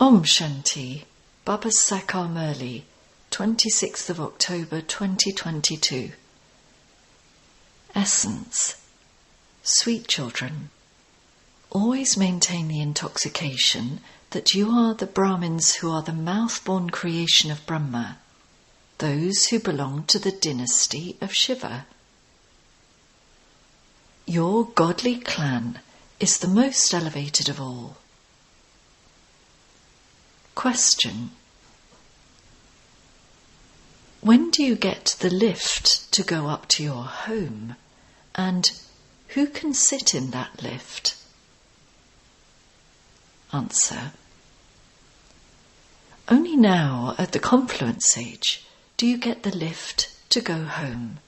Om Shanti, Baba Sakar Murli, 26th of October 2022. Essence. Sweet children, always maintain the intoxication that you are the Brahmins who are the mouth-born creation of Brahma, those who belong to the dynasty of Shiva. Your godly clan is the most elevated of all. Question. When do you get the lift to go up to your home, and who can sit in that lift? Answer. Only now, at the confluence age, do you get the lift to go home.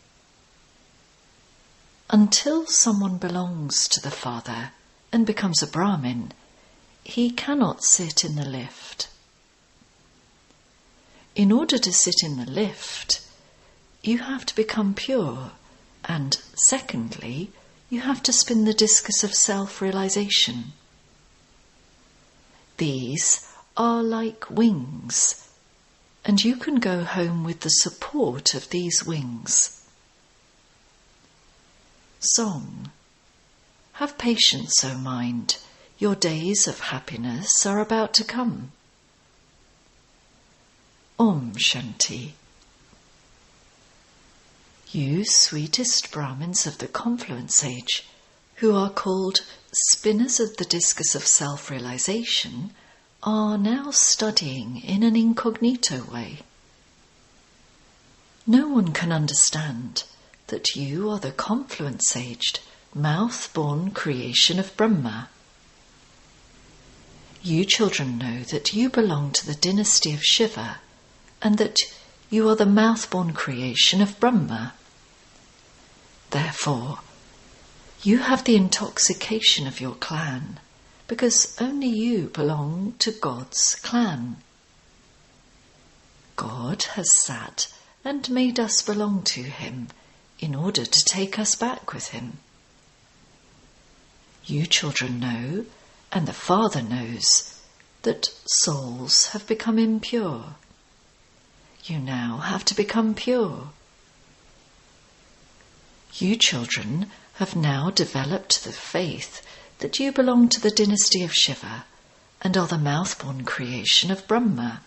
Until someone belongs to the Father and becomes a Brahmin, he cannot sit in the lift. In order to sit in the lift, you have to become pure, and secondly, you have to spin the discus of self-realization. These are like wings, and you can go home with the support of these wings. Song. Have patience, O mind, your days of happiness are about to come. Om Shanti. You sweetest Brahmins of the confluence age, who are called spinners of the discus of self-realization, are now studying in an incognito way. No one can understand that you are the confluence-aged, mouth-born creation of Brahma. You children know that you belong to the dynasty of Shiva, and that you are the mouth-born creation of Brahma. Therefore, you have the intoxication of your clan, because only you belong to God's clan. God has sat and made us belong to him in order to take us back with him. You children know, and the Father knows, that souls have become impure. You now have to become pure. You children have now developed the faith that you belong to the dynasty of Shiva and are the mouth-born creation of Brahma.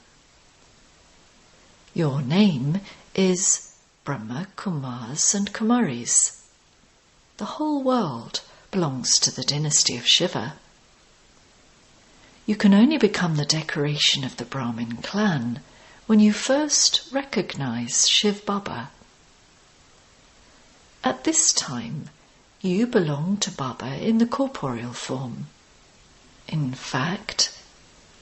Your name is Brahma Kumaris and Kumaris. The whole world belongs to the dynasty of Shiva. You can only become the decoration of the Brahmin clan when you first recognize Shiv Baba. At this time, you belong to Baba in the corporeal form. In fact,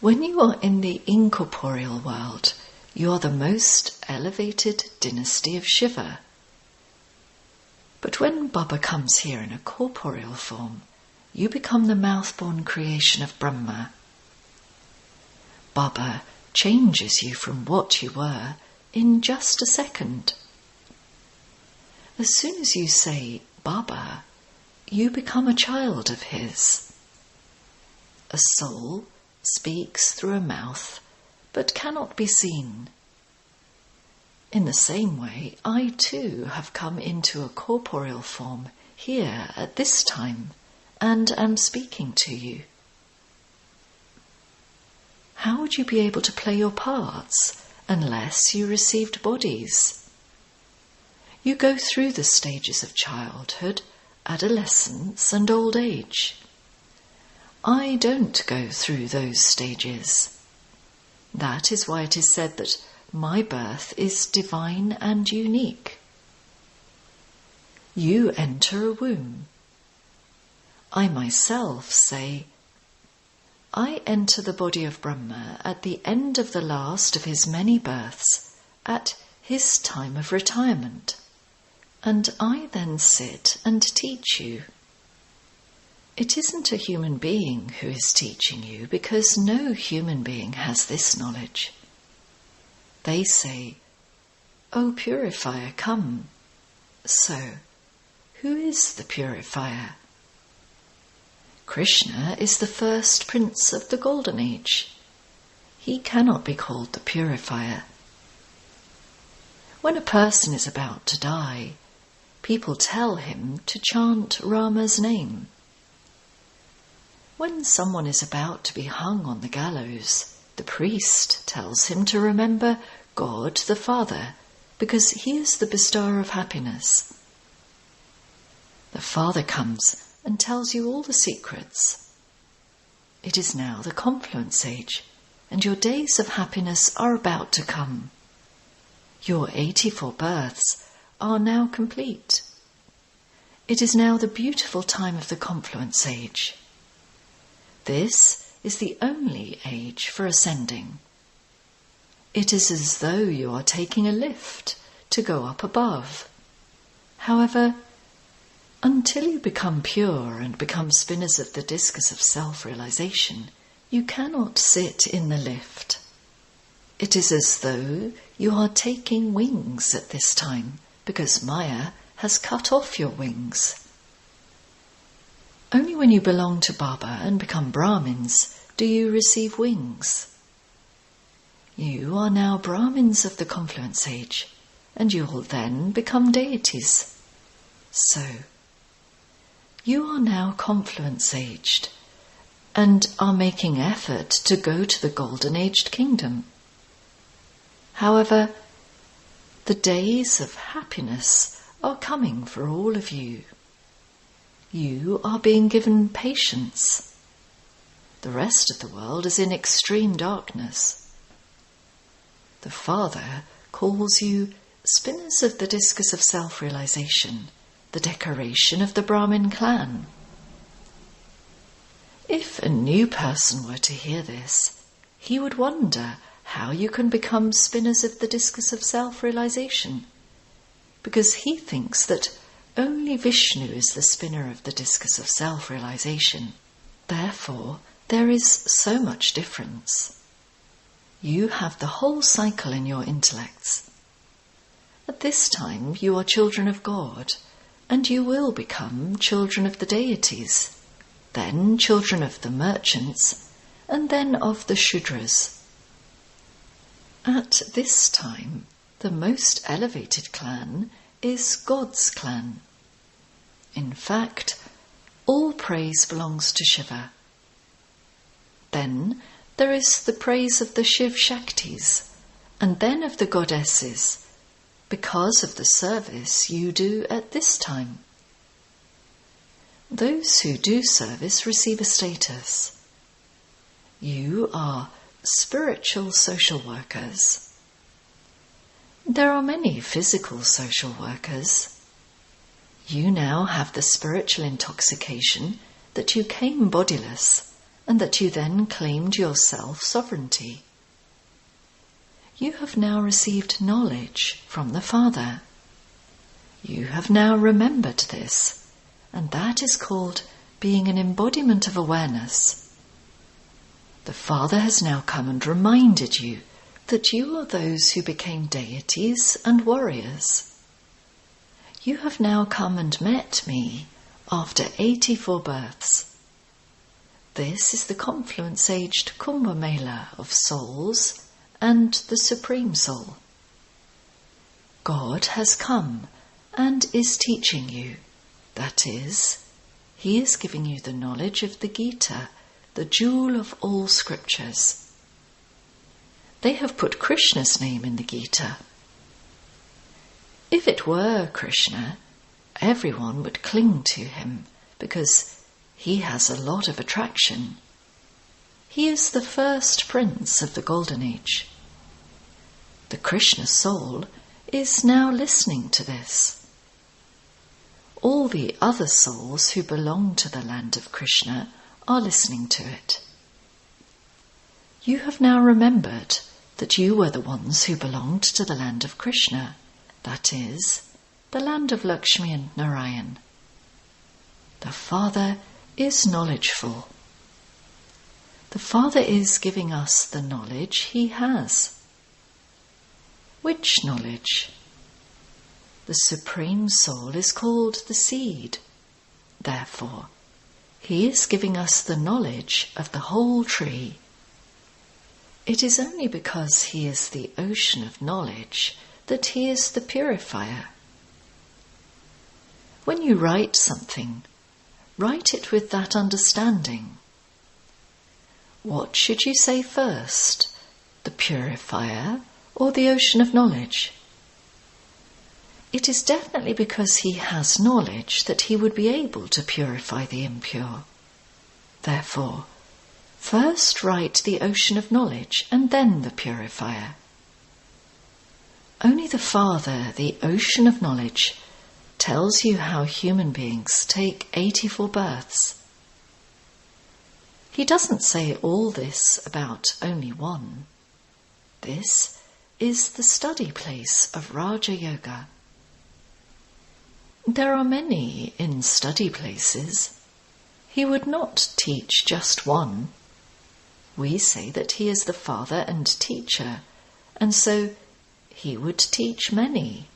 when you are in the incorporeal world, you are the most elevated dynasty of Shiva. But when Baba comes here in a corporeal form, you become the mouth-born creation of Brahma. Baba changes you from what you were in just a second. As soon as you say Baba, you become a child of his. A soul speaks through a mouth, but cannot be seen. In the same way, I too have come into a corporeal form here at this time, and am speaking to you. How would you be able to play your parts unless you received bodies? You go through the stages of childhood, adolescence, and old age. I don't go through those stages. That is why it is said that my birth is divine and unique. You enter a womb. I myself say, I enter the body of Brahma at the end of the last of his many births, at his time of retirement, and I then sit and teach you. It isn't a human being who is teaching you, because no human being has this knowledge. They say, O purifier, come. So, who is the purifier? Krishna is the first prince of the Golden Age. he cannot be called the purifier. When a person is about to die, people tell him to chant Rama's name. When someone is about to be hung on the gallows, the priest tells him to remember God the Father, because he is the bestower of happiness. The Father comes and tells you all the secrets. It is now the confluence age, and your days of happiness are about to come. Your 84 births are now complete. It is now the beautiful time of the confluence age. This is the only age for ascending. It is as though you are taking a lift to go up above. However, until you become pure and become spinners of the discus of self-realization, you cannot sit in the lift. It is as though you are taking wings at this time, because Maya has cut off your wings. Only when you belong to Baba and become Brahmins do you receive wings. You are now Brahmins of the confluence age, and you will then become deities. So, you are now confluence-aged and are making effort to go to the golden-aged kingdom. However, the days of happiness are coming for all of you. You are being given patience. The rest of the world is in extreme darkness. The Father calls you spinners of the discus of self-realization, the decoration of the Brahmin clan. If a new person were to hear this, he would wonder how you can become spinners of the discus of self-realization, because he thinks that only Vishnu is the spinner of the discus of self-realization. Therefore, there is so much difference. You have the whole cycle in your intellects. At this time, you are children of God, and you will become children of the deities, then children of the merchants, and then of the Shudras. At this time, the most elevated clan is God's clan. In fact, all praise belongs to Shiva. Then there is the praise of the Shiv Shaktis, and then of the goddesses, because of the service you do at this time. Those who do service receive a status. You are spiritual social workers. There are many physical social workers. You now have the spiritual intoxication that you came bodiless and that you then claimed your self-sovereignty. You have now received knowledge from the Father. You have now remembered this, and that is called being an embodiment of awareness. The Father has now come and reminded you that you are those who became deities and warriors. You have now come and met me after 84 births. This is the confluence-aged Kumbh Mela of souls and the Supreme Soul. God has come and is teaching you. That is, He is giving you the knowledge of the Gita, the jewel of all scriptures. They have put Krishna's name in the Gita. If it were Krishna, everyone would cling to him because he has a lot of attraction. He is the first prince of the Golden Age. The Krishna soul is now listening to this. All the other souls who belong to the land of Krishna are listening to it. You have now remembered that you were the ones who belonged to the land of Krishna, that is, the land of Lakshmi and Narayan. The Father is knowledgeful. The Father is giving us the knowledge He has. Which knowledge? The Supreme Soul is called the seed. Therefore, He is giving us the knowledge of the whole tree. It is only because he is the ocean of knowledge that he is the purifier. When you write something, write it with that understanding. What should you say first, the purifier or the ocean of knowledge? It is definitely because he has knowledge that he would be able to purify the impure. Therefore, first write the ocean of knowledge and then the purifier. Only the Father, the ocean of knowledge, tells you how human beings take 84 births. He doesn't say all this about only one. This is the study place of Raja Yoga. There are many in study places. He would not teach just one. We say that he is the father and teacher, and so he would teach many.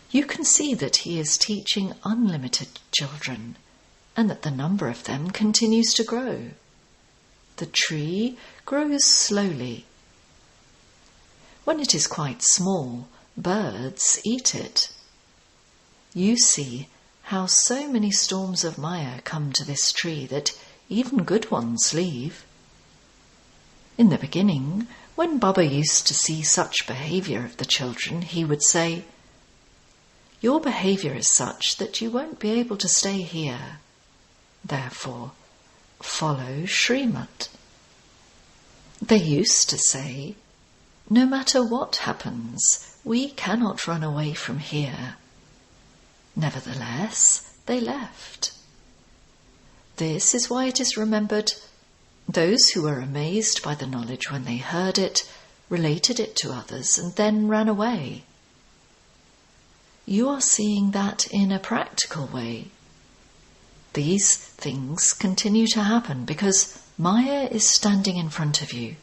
You can see that he is teaching unlimited children, and that the number of them continues to grow. The tree grows slowly. When it is quite small, birds eat it. You see how so many storms of Maya come to this tree that even good ones leave. In the beginning, when Baba used to see such behaviour of the children, he would say, "Your behaviour is such that you won't be able to stay here. Therefore, follow Srimad." They used to say, "No matter what happens, we cannot run away from here." Nevertheless, they left. This is why it is remembered, those who were amazed by the knowledge when they heard it, related it to others, and then ran away. You are seeing that in a practical way. These things continue to happen because Maya is standing in front of you.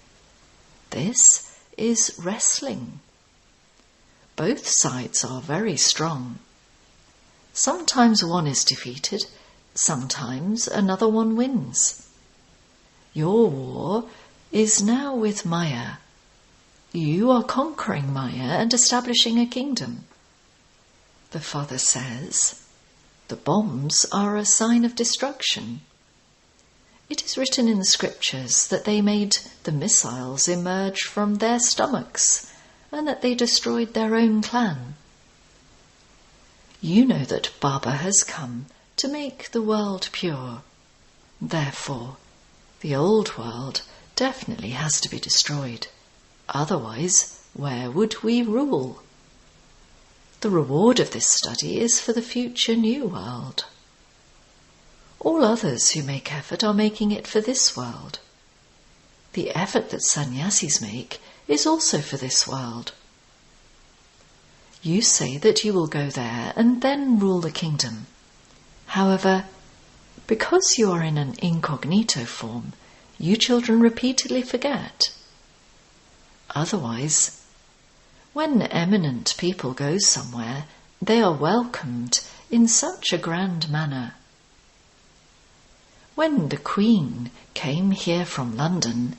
This is wrestling. Both sides are very strong. Sometimes one is defeated, sometimes another one wins. Your war is now with Maya. You are conquering Maya and establishing a kingdom. The Father says, the bombs are a sign of destruction. It is written in the scriptures that they made the missiles emerge from their stomachs and that they destroyed their own clan. You know that Baba has come to make the world pure. Therefore, the old world definitely has to be destroyed. Otherwise, where would we rule? The reward of this study is for the future new world. All others who make effort are making it for this world. The effort that sannyasis make is also for this world. You say that you will go there and then rule the kingdom. However, because you are in an incognito form, you children repeatedly forget. Otherwise, when eminent people go somewhere, they are welcomed in such a grand manner. When the Queen came here from London,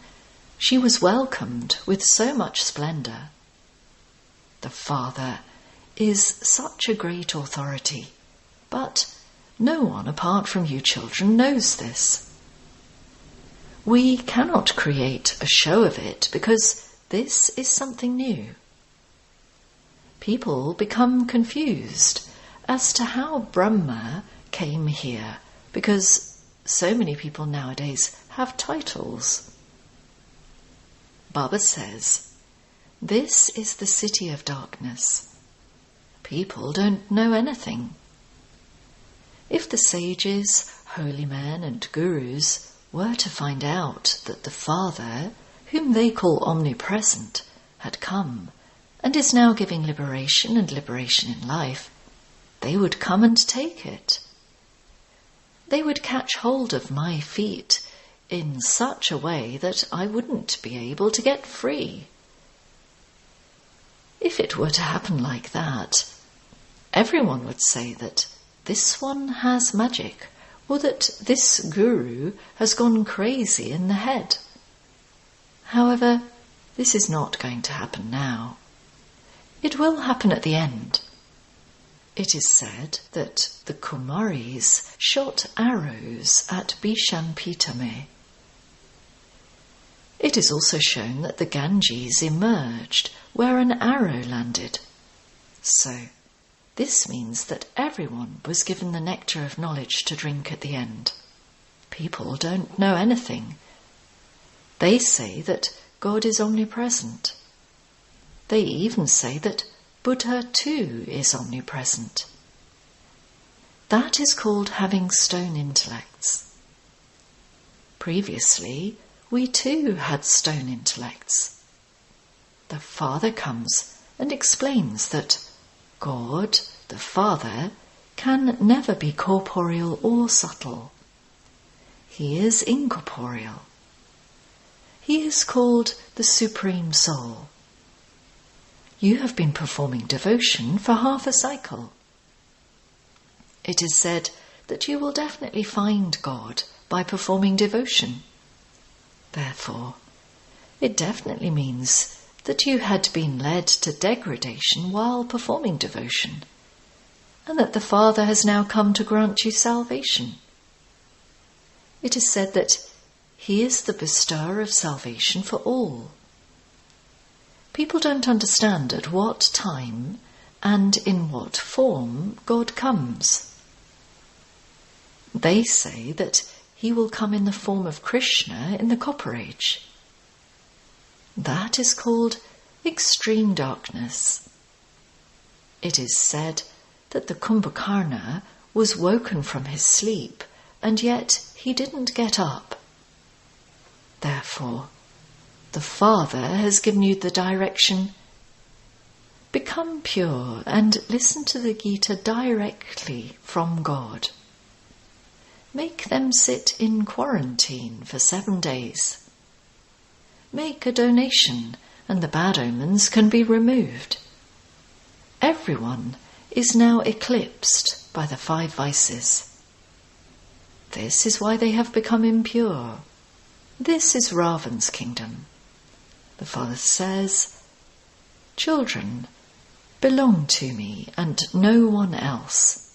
she was welcomed with so much splendour. The Father is such a great authority, but no one apart from you children knows this. We cannot create a show of it because this is something new. People become confused as to how Brahma came here because so many people nowadays have titles. Baba says, this is the city of darkness. People don't know anything. If the sages, holy men and gurus were to find out that the Father, whom they call omnipresent, had come and is now giving liberation and liberation in life, they would come and take it. They would catch hold of my feet in such a way that I wouldn't be able to get free. If it were to happen like that, everyone would say that this one has magic, or that this guru has gone crazy in the head. However, this is not going to happen now. It will happen at the end. It is said that the Kumaris shot arrows at Bishampitame. It is also shown that the Ganges emerged where an arrow landed. So, this means that everyone was given the nectar of knowledge to drink at the end. People don't know anything. They say that God is omnipresent. They even say that Buddha too is omnipresent. That is called having stone intellects. Previously, we too had stone intellects. The Father comes and explains that God, the Father, can never be corporeal or subtle. He is incorporeal. He is called the Supreme Soul. You have been performing devotion for half a cycle. It is said that you will definitely find God by performing devotion. Therefore, it definitely means that you had been led to degradation while performing devotion, and that the Father has now come to grant you salvation. It is said that He is the bestower of salvation for all. People don't understand at what time and in what form God comes. They say that He will come in the form of Krishna in the Copper Age. That is called extreme darkness. It is said that the Kumbhakarna was woken from his sleep, and yet he didn't get up. Therefore, the Father has given you the direction: become pure and listen to the Gita directly from God. Make them sit in quarantine for 7 days. Make a donation and the bad omens can be removed. Everyone is now eclipsed by the 5 vices. This is why they have become impure. This is Ravan's kingdom. The Father says, "Children, belong to me and no one else."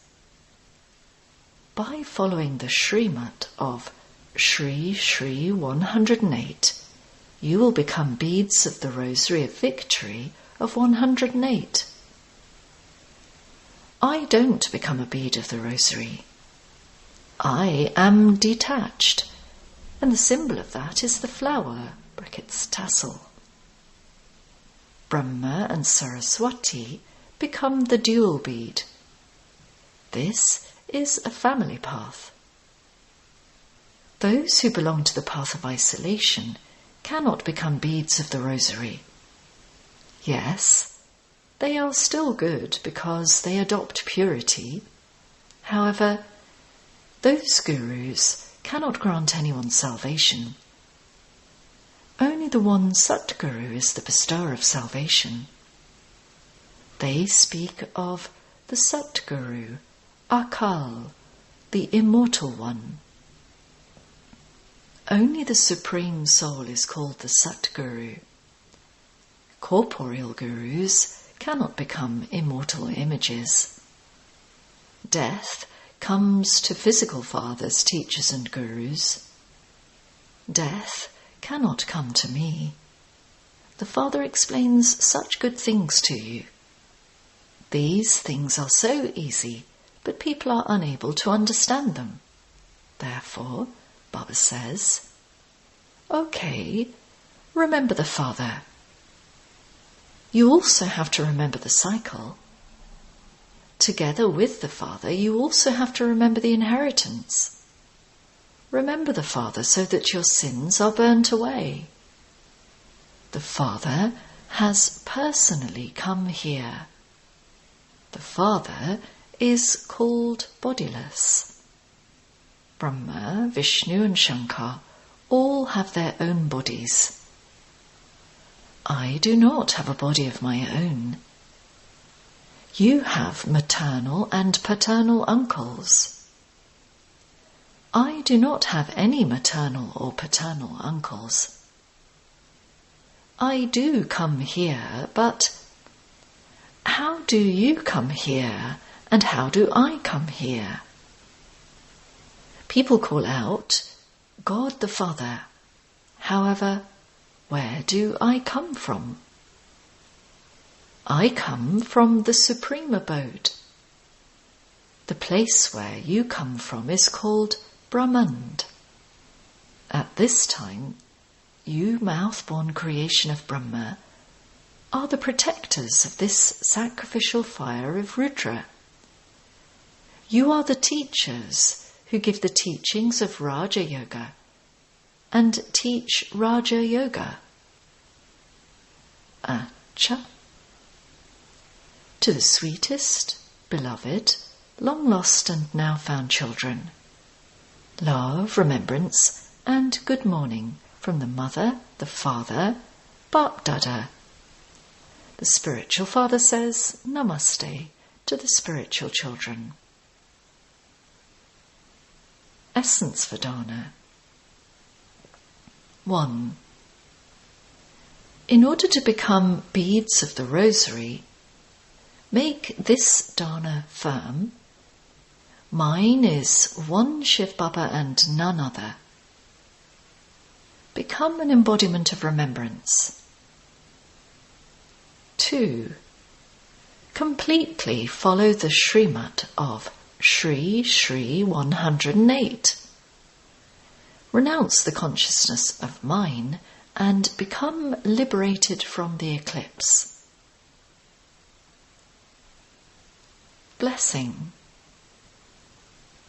By following the Srimad of Shri Shri 108, you will become beads of the Rosary of Victory of 108. I don't become a bead of the Rosary. I am detached, and the symbol of that is the flower, (tassel). Brahma and Saraswati become the dual bead. This is a family path. Those who belong to the path of isolation cannot become beads of the Rosary. Yes, they are still good because they adopt purity. However, those gurus cannot grant anyone salvation. Only the one Satguru is the bestower of salvation. They speak of the Satguru, Akal, the immortal one. Only the Supreme Soul is called the Satguru. Corporeal gurus cannot become immortal images. Death comes to physical fathers, teachers and gurus. Death cannot come to me. The Father explains such good things to you. These things are so easy, but people are unable to understand them. Therefore, Baba says, "Okay, remember the Father. You also have to remember the cycle. Together with the Father, you also have to remember the inheritance. Remember the Father so that your sins are burnt away. The Father has personally come here. The Father is called bodiless. Brahma, Vishnu and Shankar all have their own bodies. I do not have a body of my own. You have maternal and paternal uncles. I do not have any maternal or paternal uncles. I do come here, but how do you come here and how do I come here? People call out, God the Father. However, where do I come from? I come from the supreme abode. The place where you come from is called Brahman. At this time, you mouth-born creation of Brahma are the protectors of this sacrificial fire of Rudra. You are the teachers who give the teachings of Raja Yoga and teach Raja Yoga. Acha. To the sweetest, beloved, long-lost and now found children, love, remembrance and good morning from the mother, the father, Bap Dada. The spiritual father says Namaste to the spiritual children. Essence for Dana. 1. In order to become beads of the rosary, make this dana firm. Mine is one Shiv Baba and none other. Become an embodiment of remembrance. 2. Completely follow the Srimat of Shri Shri 108. Renounce the consciousness of mine and become liberated from the eclipse. Blessing.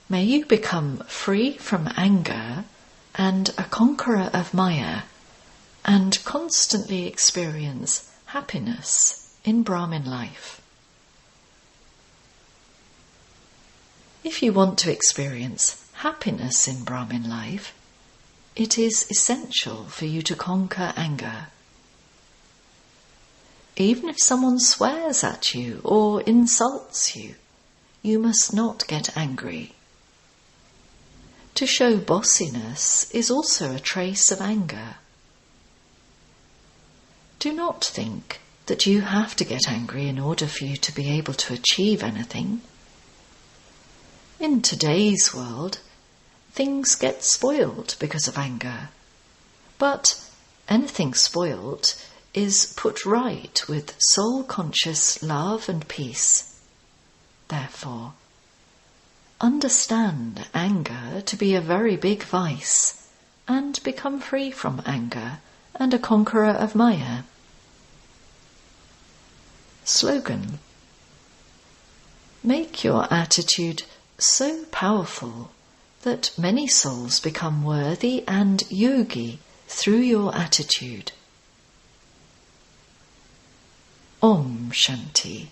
May you become free from anger and a conqueror of Maya and constantly experience happiness in Brahmin life. If you want to experience happiness in Brahmin life, it is essential for you to conquer anger. Even if someone swears at you or insults you, you must not get angry. To show bossiness is also a trace of anger. Do not think that you have to get angry in order for you to be able to achieve anything. In today's world, things get spoiled because of anger. But anything spoiled is put right with soul-conscious love and peace. Therefore, understand anger to be a very big vice and become free from anger and a conqueror of Maya. Slogan. Make your attitude so powerful that many souls become worthy and yogi through your attitude. Om Shanti.